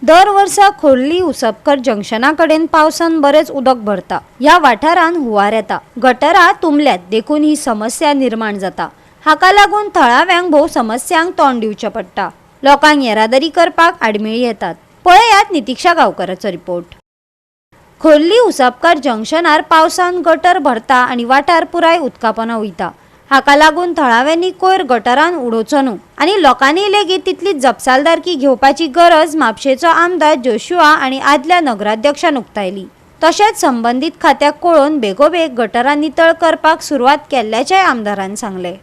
दर वर्सा खोर्ली उसपकर जंक्शना कडेन पावसान बरेच उदक भरता। ह्या वाठारान हुंवार येता, गटारां तुंबल्यात देखून ही समस्या निर्माण जाता। हाका लागून थळाव्यांक भोव समस्यांक तोंड दिवचें पडटा। लोकांक येरादारी करपाक आडमेळी येतात। पळयात नितीक्षा गांवकाराचो रिपोर्ट। खोर्ली उसपकर जंक्शनार पावसान गटर भरता आनी वाठार पुराय उदकापोंदा वयता। हाका लागून थळाव्यांनी कोयर गटारान उडोवचो न्हू आनी लोकांनी लेगीत तितलीच जपसालदारकी घेवपाची गरज म्हापशेचो आमदार जोशुआ आनी आदल्या नगराध्यक्षान उक्तायली। तशेंच संबंधीत खात्याक कळोवन बेगोबेग गटारां नितळ करपाक सुरवात केल्ल्याचेय आमदारान सांगले।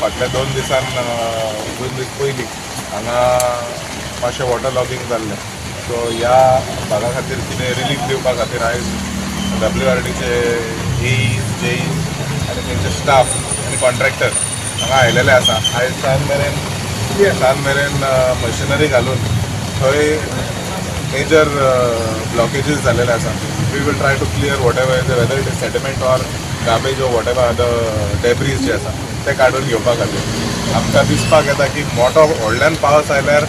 फाटल्या 2 दिसान 2 दीस पयलीं हांगा मातशें वॉटर लॉगिंग जाल्लें, सो ह्या भागा खातीर कितें रिलीफ दिवपा खातीर आयज WRDचे जे आनी तेंचे स्टाफ आनी कॉन्ट्रॅक्टर हांगा आयलेले आसा। आयज सांज मेरेन मशिनरी घालून थंय मेजर ब्लॉकेजीस जाल्लेले आसा। We will try to clear whatever whether it is sediment or garbage or whatever other debris जे आसा ते काडून घेवपा खातीर आमकां दिसपाक येता की मोठो व्हडल्यान पावस आयल्यार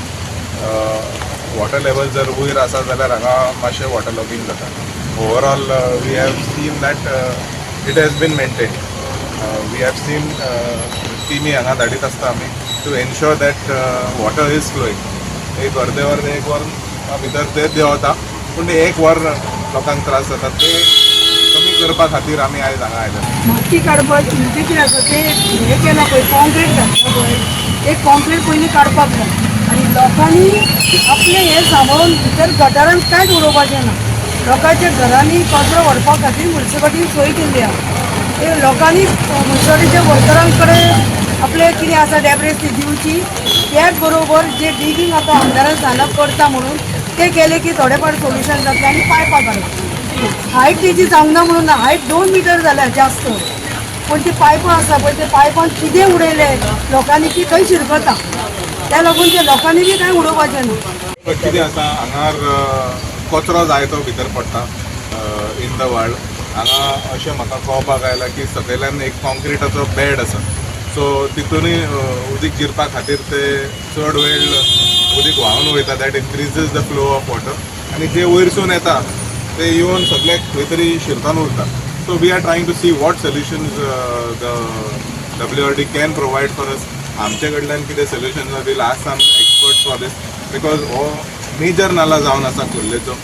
वॉटर लेवल जर वयर आसा जाल्यार हांगा मातशें वॉटर लॉगिंग जाता। Overall we have seen that it has been maintain. We have seen टिमी हांगा धाडीत आसता आमी to ensure that water is flowing. एक अर्दे वर भितर ते देंवता, पूण एक वर लोकांक त्रास जाता ते कमी करपा खातीर आमी आयज हांगा आयले। माती काडपाक कितें आसा ते हे केलां पळय, कॉन्क्रीट घातला पळय, ते कॉन्क्रीट पयलीं काडपाक जाय आनी लोकांनी आपलें हें सांबाळून भितर गटारांत कांयच उडोवपाचें ना। लोकांच्या घरांनी कचरो व्हरपा खातीर म्युनिसिपालिटीन सोय केल्ली आसा। ते लोकांनी म्युनिसिपालिटीच्या वर्करां कडेन आपले कितें आसा डॅब्रेज ती दिवची। त्याच बरोबर जे डिगींग आतां आमदारान सांगला करता म्हणून ते केले की थोडे फार सोल्युशन जातलें आनी पायपां काडप। हायट तेजी जावंक म्हणून ना, हायट 2 मिटर जाल्या जास्त, पण ती पायपां आसा पळय ते पायपां कितें उडयले लोकांनी ती खंय शिरकता, त्या लागून ते लोकांनी बी कांय उडोवपाचें ना। कितें आसा हांगार कचरो जाय तो भितर पडटा इन द वर्ल्ड। हांगा अशें म्हाका कळपाक आयलां की सकयल्यान एक कॉन्क्रिटाचो बॅड आसा, सो तितूनय उदीक जिरपा खातीर ते चड वेळ उदीक व्हांवन वयता, that increases the flow of water आनी जे वयरसून येता ते येवन सगळे खंय तरी शिरतान उरता। So we are trying to see what solutions the WRD can provide for us. आमचे कडल्यान कितें solution we'll ask some experts for this, because हो मेजर नाला जावन आसा खोर्लेचो।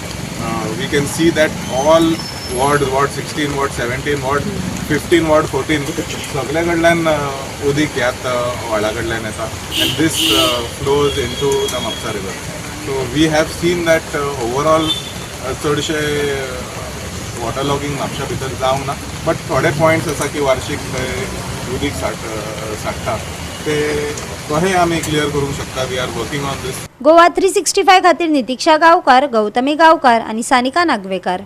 We can see that all ward 16, ward 17, ward 15, ward 14 सगळे कडल्यान उदीक ह्यात व्हाळा कडल्यान येता and this flows into the Mapusa river. So we have seen that overall चडशे वॉटर लॉगिंग म्हापशा भितर जावंक ना, बट थोडे पॉयंट्स आसा की वार्षिक उदीक साठटा ते कशें आमी क्लियर करूंक शकता। वी आर वर्किंग ऑन दीस। गोवा 365 खातीर नितीक्षा गांवकार, गौतमी गांवकार आनी सानिका नागवेकार।